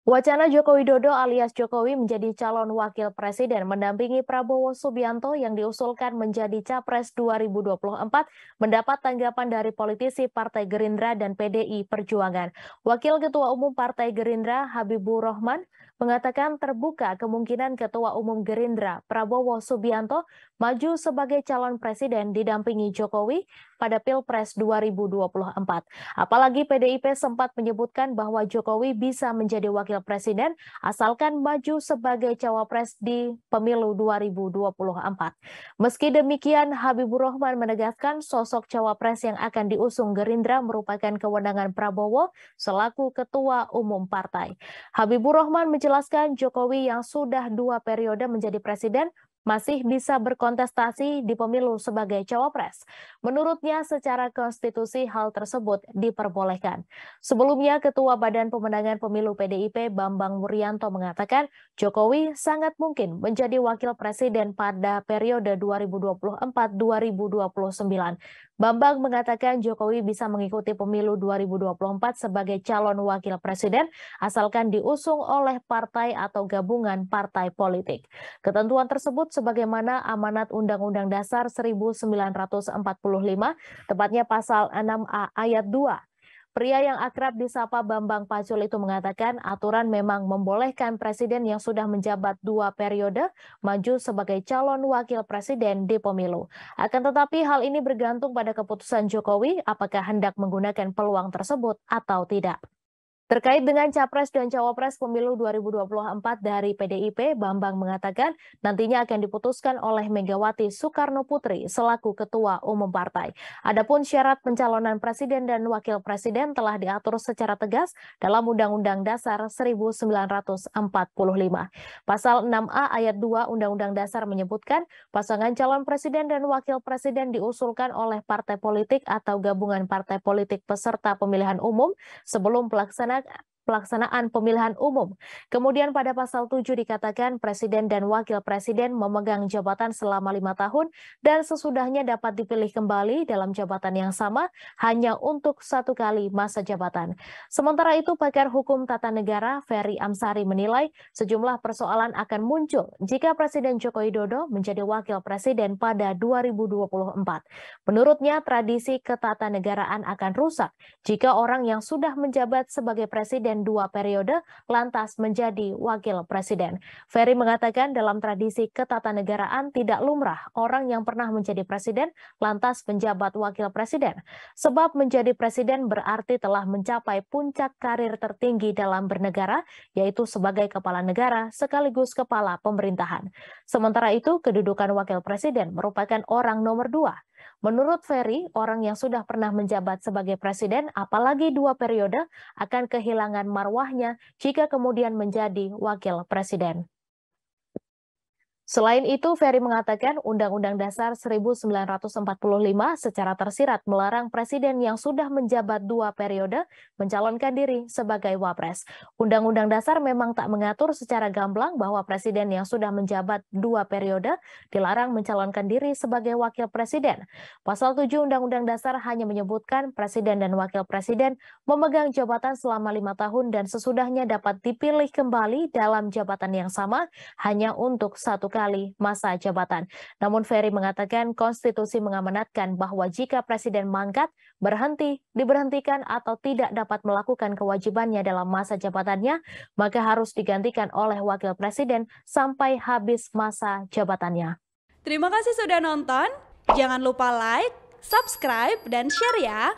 Wacana Joko Widodo alias Jokowi menjadi calon wakil presiden mendampingi Prabowo Subianto yang diusulkan menjadi Capres 2024 mendapat tanggapan dari politisi Partai Gerindra dan PDI Perjuangan. Wakil Ketua Umum Partai Gerindra Habibur Rahman mengatakan terbuka kemungkinan Ketua Umum Gerindra Prabowo Subianto maju sebagai calon presiden didampingi Jokowi pada Pilpres 2024. Apalagi PDIP sempat menyebutkan bahwa Jokowi bisa menjadi wakil presiden asalkan maju sebagai cawapres di pemilu 2024. Meski demikian, Habibur Rahman menegaskan sosok cawapres yang akan diusung Gerindra merupakan kewenangan Prabowo selaku ketua umum partai. Habibur Rahman menjelaskan Jokowi yang sudah 2 periode menjadi presiden masih bisa berkontestasi di pemilu sebagai cawapres. Menurutnya, secara konstitusi hal tersebut diperbolehkan. Sebelumnya, Ketua Badan Pemenangan Pemilu PDIP Bambang Wuryanto mengatakan Jokowi sangat mungkin menjadi wakil presiden pada periode 2024-2029. Bambang mengatakan Jokowi bisa mengikuti pemilu 2024 sebagai calon wakil presiden asalkan diusung oleh partai atau gabungan partai politik. Ketentuan tersebut sebagaimana amanat Undang-Undang Dasar 1945, tepatnya pasal 6A ayat 2. Pria yang akrab disapa Bambang Pacul itu mengatakan aturan memang membolehkan presiden yang sudah menjabat 2 periode maju sebagai calon wakil presiden di pemilu. Akan tetapi hal ini bergantung pada keputusan Jokowi apakah hendak menggunakan peluang tersebut atau tidak. Terkait dengan Capres dan Cawapres Pemilu 2024 dari PDIP, Bambang mengatakan nantinya akan diputuskan oleh Megawati Soekarno Putri selaku Ketua Umum Partai. Adapun syarat pencalonan Presiden dan Wakil Presiden telah diatur secara tegas dalam Undang-Undang Dasar 1945. Pasal 6A ayat 2 Undang-Undang Dasar menyebutkan pasangan calon Presiden dan Wakil Presiden diusulkan oleh partai politik atau gabungan partai politik peserta pemilihan umum sebelum pelaksanaan pemilihan umum. Kemudian pada pasal 7 dikatakan Presiden dan Wakil Presiden memegang jabatan selama 5 tahun dan sesudahnya dapat dipilih kembali dalam jabatan yang sama hanya untuk 1 kali masa jabatan. Sementara itu pakar hukum tata negara Ferry Amsari menilai sejumlah persoalan akan muncul jika Presiden Joko Widodo menjadi Wakil Presiden pada 2024. Menurutnya tradisi ketatanegaraan akan rusak jika orang yang sudah menjabat sebagai presiden 2 periode lantas menjadi wakil presiden. Ferry mengatakan dalam tradisi ketatanegaraan tidak lumrah orang yang pernah menjadi presiden lantas menjabat wakil presiden. Sebab menjadi presiden berarti telah mencapai puncak karir tertinggi dalam bernegara, yaitu sebagai kepala negara sekaligus kepala pemerintahan. Sementara itu, kedudukan wakil presiden merupakan orang nomor 2. Menurut Ferry, orang yang sudah pernah menjabat sebagai presiden, apalagi 2 periode, akan kehilangan marwahnya jika kemudian menjadi wakil presiden. Selain itu, Ferry mengatakan Undang-Undang Dasar 1945 secara tersirat melarang presiden yang sudah menjabat 2 periode mencalonkan diri sebagai wapres. Undang-Undang Dasar memang tak mengatur secara gamblang bahwa presiden yang sudah menjabat 2 periode dilarang mencalonkan diri sebagai wakil presiden. Pasal 7 Undang-Undang Dasar hanya menyebutkan presiden dan wakil presiden memegang jabatan selama 5 tahun dan sesudahnya dapat dipilih kembali dalam jabatan yang sama hanya untuk 1 kali masa jabatan. Namun Ferry mengatakan konstitusi mengamanatkan bahwa jika presiden mangkat, berhenti, diberhentikan atau tidak dapat melakukan kewajibannya dalam masa jabatannya, maka harus digantikan oleh wakil presiden sampai habis masa jabatannya. Terima kasih sudah nonton. Jangan lupa like, subscribe, dan share ya.